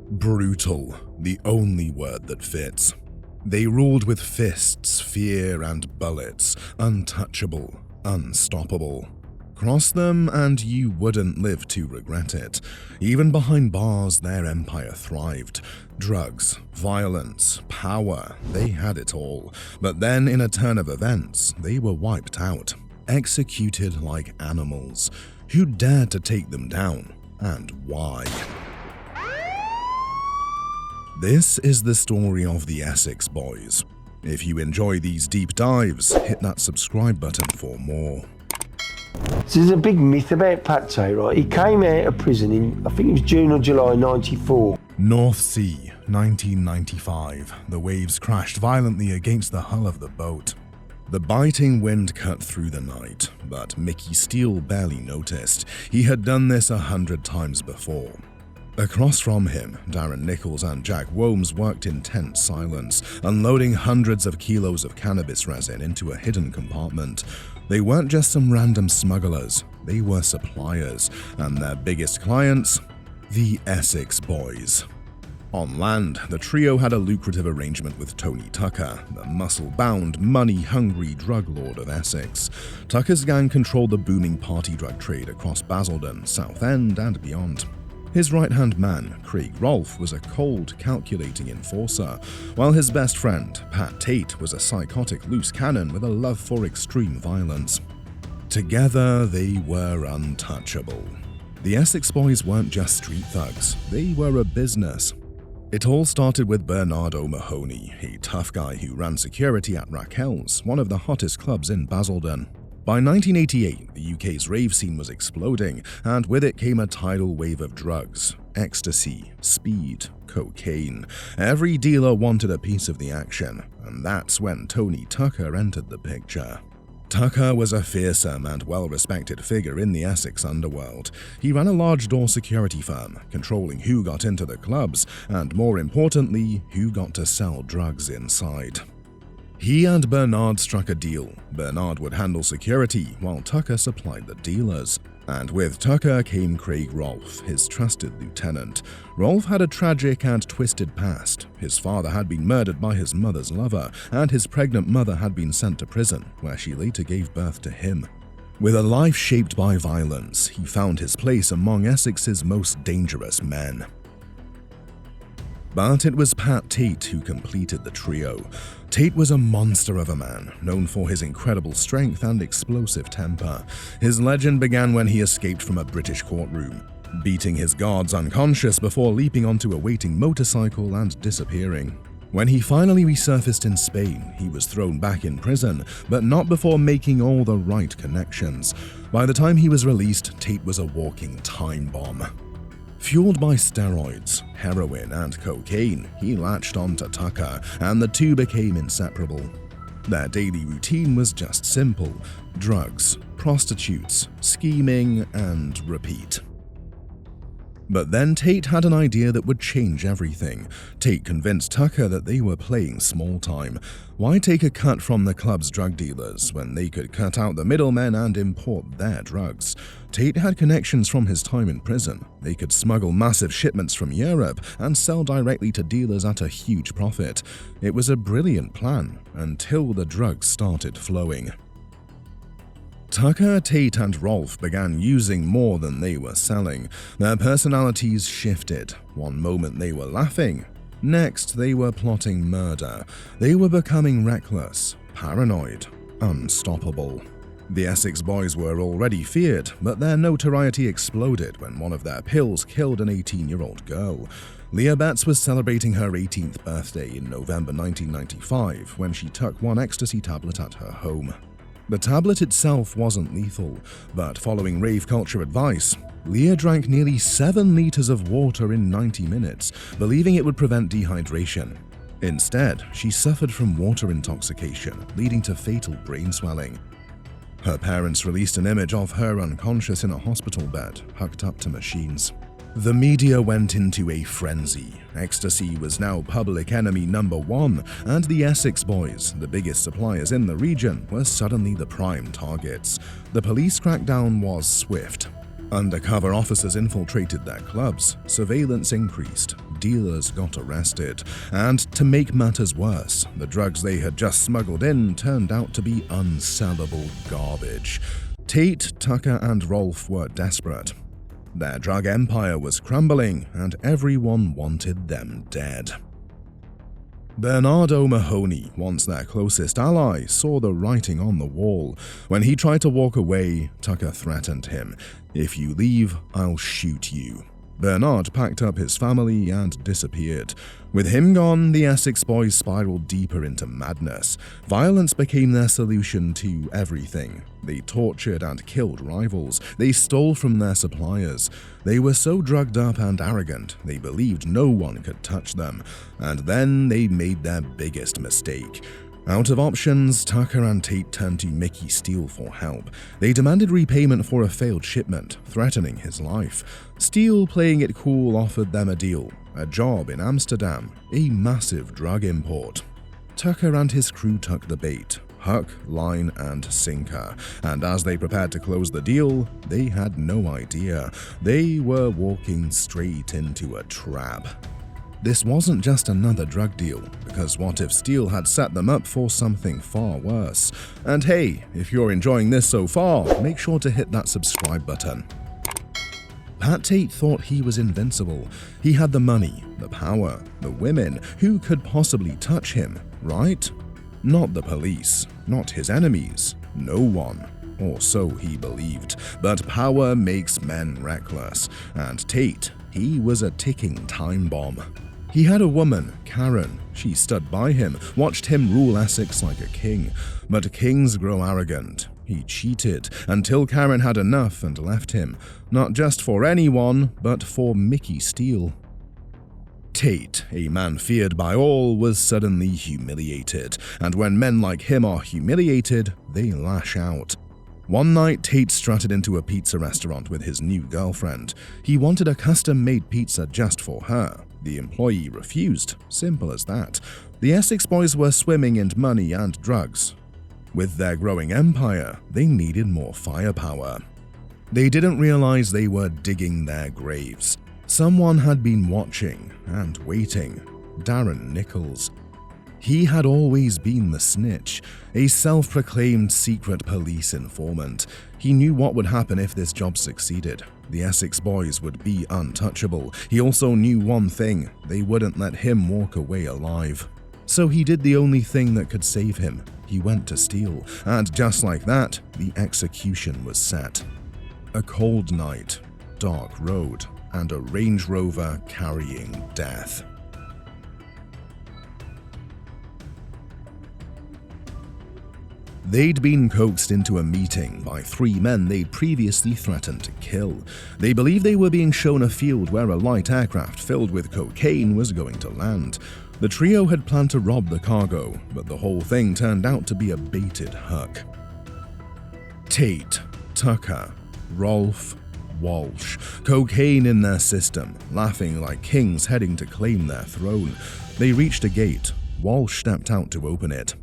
Brutal, the only word that fits. They ruled with fists, fear, and bullets, untouchable, unstoppable. Cross them and you wouldn't live to regret it. Even behind bars, their empire thrived. Drugs, violence, power, they had it all. But then, in a turn of events, they were wiped out, executed like animals. Who dared to take them down, and why? This is the story of the Essex Boys. If you enjoy these deep dives, hit that subscribe button for more. So there's a big myth about Pat Tate, right? He came out of prison in, I think it was June or July 94. North Sea, 1995. The waves crashed violently against the hull of the boat. The biting wind cut through the night, but Mickey Steele barely noticed. He had done this 100 times before. Across from him, Darren Nichols and Jack Womes worked in tense silence, unloading hundreds of kilos of cannabis resin into a hidden compartment. They weren't just some random smugglers, they were suppliers, and their biggest clients, the Essex Boys. On land, the trio had a lucrative arrangement with Tony Tucker, the muscle-bound, money-hungry drug lord of Essex. Tucker's gang controlled the booming party drug trade across Basildon, Southend, and beyond. His right-hand man, Craig Rolfe, was a cold, calculating enforcer, while his best friend, Pat Tate, was a psychotic loose cannon with a love for extreme violence. Together, they were untouchable. The Essex Boys weren't just street thugs, they were a business. It all started with Bernard O'Mahony, a tough guy who ran security at Raquel's, one of the hottest clubs in Basildon. By 1988, the UK's rave scene was exploding, and with it came a tidal wave of drugs, ecstasy, speed, cocaine. Every dealer wanted a piece of the action, and that's when Tony Tucker entered the picture. Tucker was a fearsome and well-respected figure in the Essex underworld. He ran a large-door security firm, controlling who got into the clubs, and more importantly, who got to sell drugs inside. He and Bernard struck a deal. Bernard would handle security, while Tucker supplied the dealers. And with Tucker came Craig Rolfe, his trusted lieutenant. Rolfe had a tragic and twisted past. His father had been murdered by his mother's lover, and his pregnant mother had been sent to prison, where she later gave birth to him. With a life shaped by violence, he found his place among Essex's most dangerous men. But it was Pat Tate who completed the trio. Tate was a monster of a man, known for his incredible strength and explosive temper. His legend began when he escaped from a British courtroom, beating his guards unconscious before leaping onto a waiting motorcycle and disappearing. When he finally resurfaced in Spain, he was thrown back in prison, but not before making all the right connections. By the time he was released, Tate was a walking time bomb. Fueled by steroids, heroin, and cocaine, he latched onto Tucker, and the two became inseparable. Their daily routine was just simple: drugs, prostitutes, scheming, and repeat. But then Tate had an idea that would change everything. Tate convinced Tucker that they were playing small time. Why take a cut from the club's drug dealers when they could cut out the middlemen and import their drugs? Tate had connections from his time in prison. They could smuggle massive shipments from Europe and sell directly to dealers at a huge profit. It was a brilliant plan until the drugs started flowing. Tucker, Tate, and Rolfe began using more than they were selling. Their personalities shifted. One moment they were laughing, next they were plotting murder. They were becoming reckless, paranoid, unstoppable. The Essex Boys were already feared, but their notoriety exploded when one of their pills killed an 18-year-old girl. Leah Betts was celebrating her 18th birthday in November 1995 when she took one ecstasy tablet at her home. The tablet itself wasn't lethal, but following rave culture advice, Leah drank nearly 7 liters of water in 90 minutes, believing it would prevent dehydration. Instead, she suffered from water intoxication, leading to fatal brain swelling. Her parents released an image of her unconscious in a hospital bed, hooked up to machines. The media went into a frenzy. Ecstasy was now public enemy number 1, and the Essex Boys, the biggest suppliers in the region, were suddenly the prime targets. The police crackdown was swift. Undercover officers infiltrated their clubs, surveillance increased, dealers got arrested, and to make matters worse, the drugs they had just smuggled in turned out to be unsellable garbage. Tate, Tucker, and Rolfe were desperate. Their drug empire was crumbling, and everyone wanted them dead. Bernard O'Mahony, once their closest ally, saw the writing on the wall. When he tried to walk away, Tucker threatened him. "If you leave, I'll shoot you." Bernard packed up his family and disappeared. With him gone, the Essex Boys spiraled deeper into madness. Violence became their solution to everything. They tortured and killed rivals. They stole from their suppliers. They were so drugged up and arrogant, they believed no one could touch them. And then they made their biggest mistake. Out of options, Tucker and Tate turned to Mickey Steele for help. They demanded repayment for a failed shipment, threatening his life. Steele, playing it cool, offered them a deal, a job in Amsterdam, a massive drug import. Tucker and his crew took the bait, hook, line, and sinker, and as they prepared to close the deal, they had no idea. They were walking straight into a trap. This wasn't just another drug deal, because what if Steele had set them up for something far worse? And hey, if you're enjoying this so far, make sure to hit that subscribe button. Pat Tate thought he was invincible. He had the money, the power, the women. Who could possibly touch him, right? Not the police, not his enemies, no one. Or so he believed. But power makes men reckless, and Tate, he was a ticking time bomb. He had a woman, Karen. She stood by him, watched him rule Essex like a king. But kings grow arrogant. He cheated until Karen had enough and left him, not just for anyone, but for Mickey Steele. Tate, a man feared by all, was suddenly humiliated, and when men like him are humiliated, they lash out. One night, Tate strutted into a pizza restaurant with his new girlfriend. He wanted a custom-made pizza just for her. The employee refused. Simple as that. The Essex Boys were swimming in money and drugs. With their growing empire, they needed more firepower. They didn't realize they were digging their graves. Someone had been watching and waiting. Darren Nichols. He had always been the snitch, a self-proclaimed secret police informant. He knew what would happen if this job succeeded. The Essex Boys would be untouchable. He also knew one thing: they wouldn't let him walk away alive. So he did the only thing that could save him. He went to Steele, and just like that, the execution was set. A cold night, dark road, and a Range Rover carrying death. They'd been coaxed into a meeting by three men they'd previously threatened to kill. They believed they were being shown a field where a light aircraft filled with cocaine was going to land. The trio had planned to rob the cargo, but the whole thing turned out to be a baited hook. Tate, Tucker, Rolfe, Walsh, cocaine in their system, laughing like kings heading to claim their throne. They reached a gate. Walsh stepped out to open it.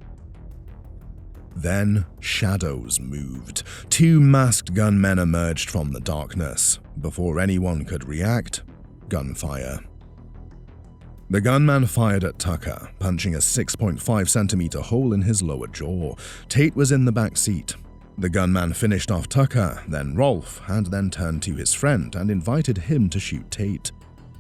Then, shadows moved. Two masked gunmen emerged from the darkness. Before anyone could react, gunfire. The gunman fired at Tucker, punching a 6.5cm hole in his lower jaw. Tate was in the back seat. The gunman finished off Tucker, then Rolfe, and then turned to his friend and invited him to shoot Tate.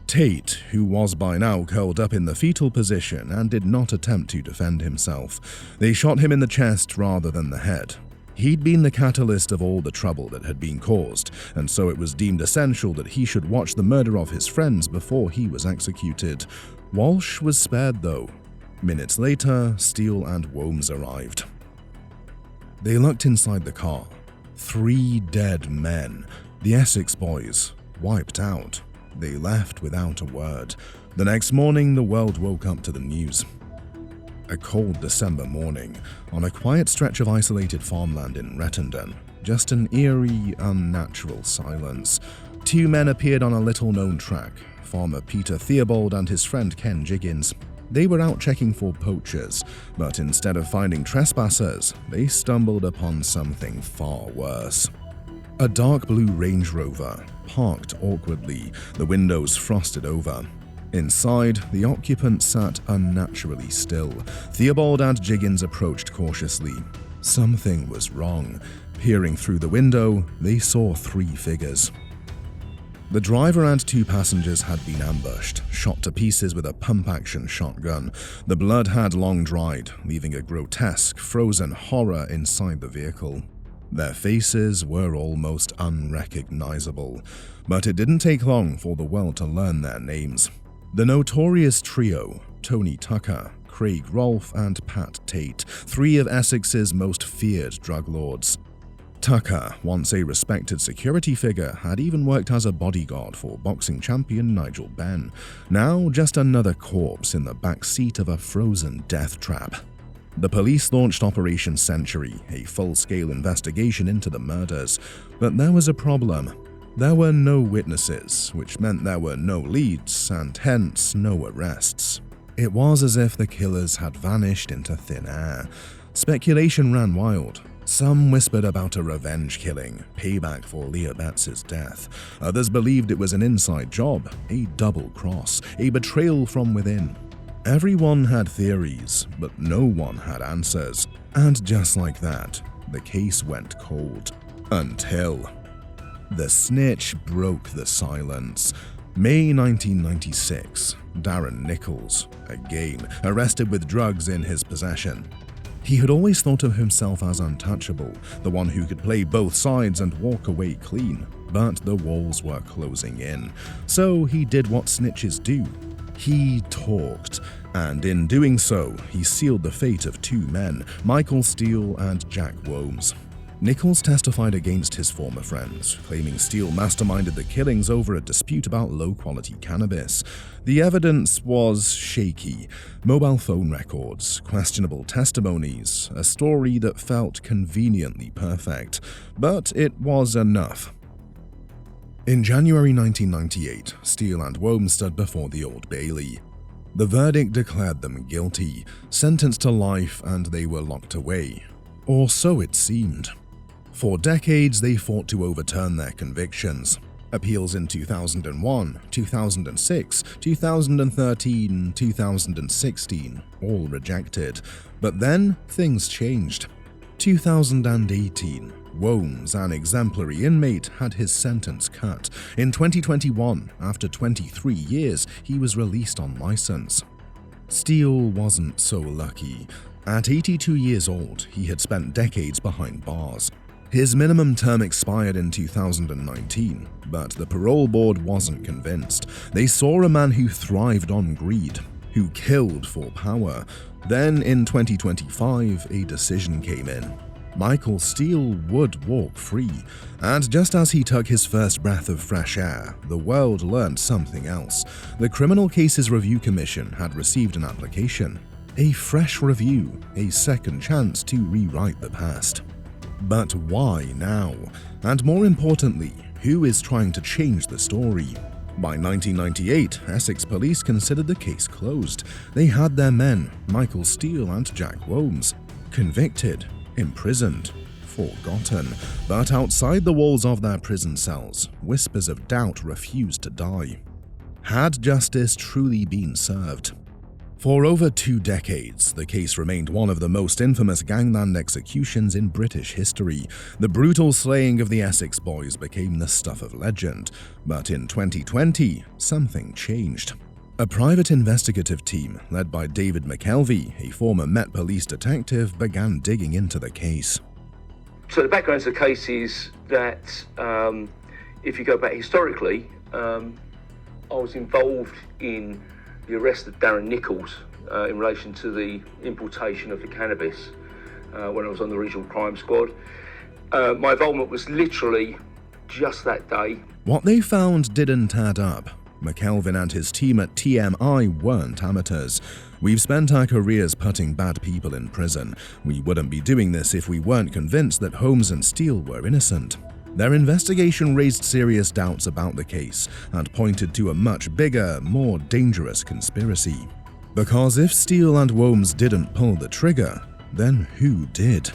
Tate, who was by now curled up in the fetal position and did not attempt to defend himself. They shot him in the chest rather than the head. He'd been the catalyst of all the trouble that had been caused, and so it was deemed essential that he should watch the murder of his friends before he was executed. Walsh was spared though. Minutes later, Steele and Womes arrived. They looked inside the car. 3 dead men. The Essex Boys, wiped out. They left without a word. The next morning, the world woke up to the news. A cold December morning, on a quiet stretch of isolated farmland in Rettendon, just an eerie, unnatural silence. 2 men appeared on a little-known track, farmer Peter Theobald and his friend Ken Jiggins. They were out checking for poachers, but instead of finding trespassers, they stumbled upon something far worse. A dark blue Range Rover, parked awkwardly, the windows frosted over. Inside, the occupants sat unnaturally still. Theobald and Jiggins approached cautiously. Something was wrong. Peering through the window, they saw 3 figures. The driver and 2 passengers had been ambushed, shot to pieces with a pump-action shotgun. The blood had long dried, leaving a grotesque, frozen horror inside the vehicle. Their faces were almost unrecognizable, but it didn't take long for the world to learn their names. The notorious trio, Tony Tucker, Craig Rolfe, and Pat Tate, 3 of Essex's most feared drug lords. Tucker, once a respected security figure, had even worked as a bodyguard for boxing champion Nigel Benn, now just another corpse in the back seat of a frozen death trap. The police launched Operation Century, a full-scale investigation into the murders, but there was a problem. There were no witnesses, which meant there were no leads, and hence no arrests. It was as if the killers had vanished into thin air. Speculation ran wild. Some whispered about a revenge killing, payback for Leah Betts' death. Others believed it was an inside job, a double cross, a betrayal from within. Everyone had theories, but no one had answers. And just like that, the case went cold. Until the snitch broke the silence. May 1996, Darren Nichols, again, arrested with drugs in his possession. He had always thought of himself as untouchable, the one who could play both sides and walk away clean, but the walls were closing in. So he did what snitches do. He talked, and in doing so, he sealed the fate of 2 men, Michael Steele and Jack Womes. Nichols testified against his former friends, claiming Steele masterminded the killings over a dispute about low-quality cannabis. The evidence was shaky: mobile phone records, questionable testimonies, a story that felt conveniently perfect, but it was enough. In January 1998, Steele and Womes stood before the Old Bailey. The verdict declared them guilty, sentenced to life, and they were locked away. Or so it seemed. For decades, they fought to overturn their convictions. Appeals in 2001, 2006, 2013, 2016, all rejected. But then, things changed. 2018, Womes, an exemplary inmate, had his sentence cut. In 2021, after 23 years, he was released on license. Steele wasn't so lucky. At 82 years old, he had spent decades behind bars. His minimum term expired in 2019, but the parole board wasn't convinced. They saw a man who thrived on greed, who killed for power. Then, in 2025, a decision came in. Michael Steele would walk free, and just as he took his first breath of fresh air, the world learned something else. The Criminal Cases Review Commission had received an application. A fresh review, a second chance to rewrite the past. But why now? And more importantly, who is trying to change the story? By 1998, Essex police considered the case closed. They had their men, Michael Steele and Jack Womes, convicted, imprisoned, forgotten. But outside the walls of their prison cells, whispers of doubt refused to die. Had justice truly been served? For over 2 decades, the case remained one of the most infamous gangland executions in British history. The brutal slaying of the Essex Boys became the stuff of legend. But in 2020, something changed. A private investigative team, led by David McKelvey, a former Met Police detective, began digging into the case. So the background of the case is that, if you go back historically, I was involved in the arrest of Darren Nichols in relation to the importation of the cannabis when I was on the regional crime squad. My involvement was literally just that day. What they found didn't add up. McKelvin and his team at TMI weren't amateurs. We've spent our careers putting bad people in prison. We wouldn't be doing this if we weren't convinced that Holmes and Steele were innocent. Their investigation raised serious doubts about the case and pointed to a much bigger, more dangerous conspiracy. Because if Steele and Womes didn't pull the trigger, then who did?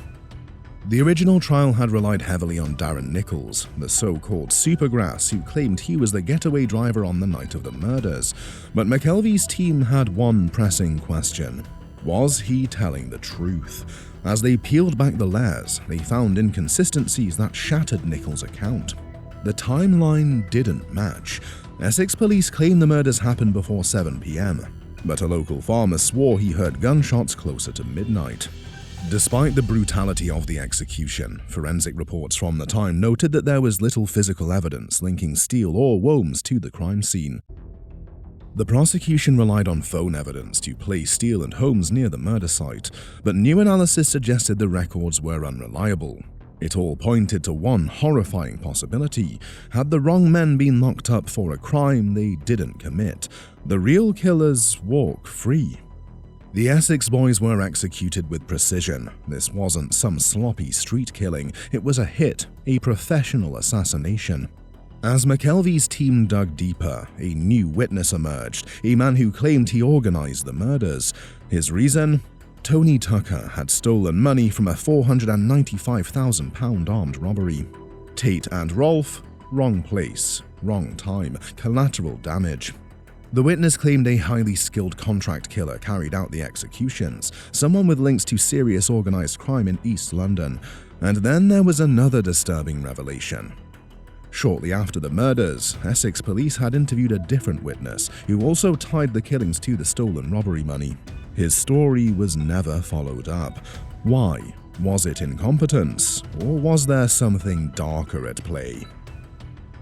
The original trial had relied heavily on Darren Nichols, the so-called supergrass who claimed he was the getaway driver on the night of the murders. But McKelvey's team had one pressing question. Was he telling the truth? As they peeled back the layers, they found inconsistencies that shattered Nichols' account. The timeline didn't match. Essex police claimed the murders happened before 7 p.m., but a local farmer swore he heard gunshots closer to midnight. Despite the brutality of the execution, forensic reports from the time noted that there was little physical evidence linking Steele or Wombs to the crime scene. The prosecution relied on phone evidence to place Steele and Holmes near the murder site, but new analysis suggested the records were unreliable. It all pointed to one horrifying possibility. Had the wrong men been locked up for a crime they didn't commit, the real killers walk free. The Essex Boys were executed with precision. This wasn't some sloppy street killing, it was a hit, a professional assassination. As McKelvey's team dug deeper, a new witness emerged, a man who claimed he organized the murders. His reason? Tony Tucker had stolen money from a £495,000 armed robbery. Tate and Rolfe? Wrong place, wrong time, collateral damage. The witness claimed a highly skilled contract killer carried out the executions, someone with links to serious organized crime in East London. And then there was another disturbing revelation. Shortly after the murders, Essex police had interviewed a different witness who also tied the killings to the stolen robbery money. His story was never followed up. Why? Was it incompetence, or was there something darker at play?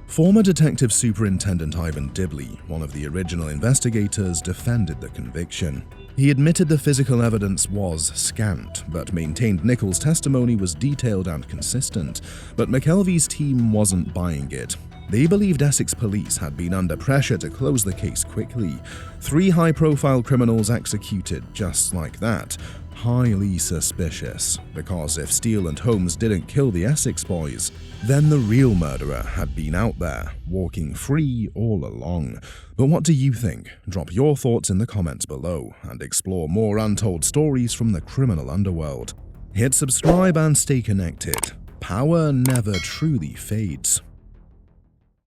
Former Detective Superintendent Ivan Dibley, one of the original investigators, defended the conviction. He admitted the physical evidence was scant, but maintained Nichols' testimony was detailed and consistent. But McKelvey's team wasn't buying it. They believed Essex police had been under pressure to close the case quickly. 3 high-profile criminals executed just like that. Highly suspicious, because if Steele and Holmes didn't kill the Essex Boys, then the real murderer had been out there, walking free all along. But what do you think? Drop your thoughts in the comments below, and explore more untold stories from the criminal underworld. Hit subscribe and stay connected. Power never truly fades.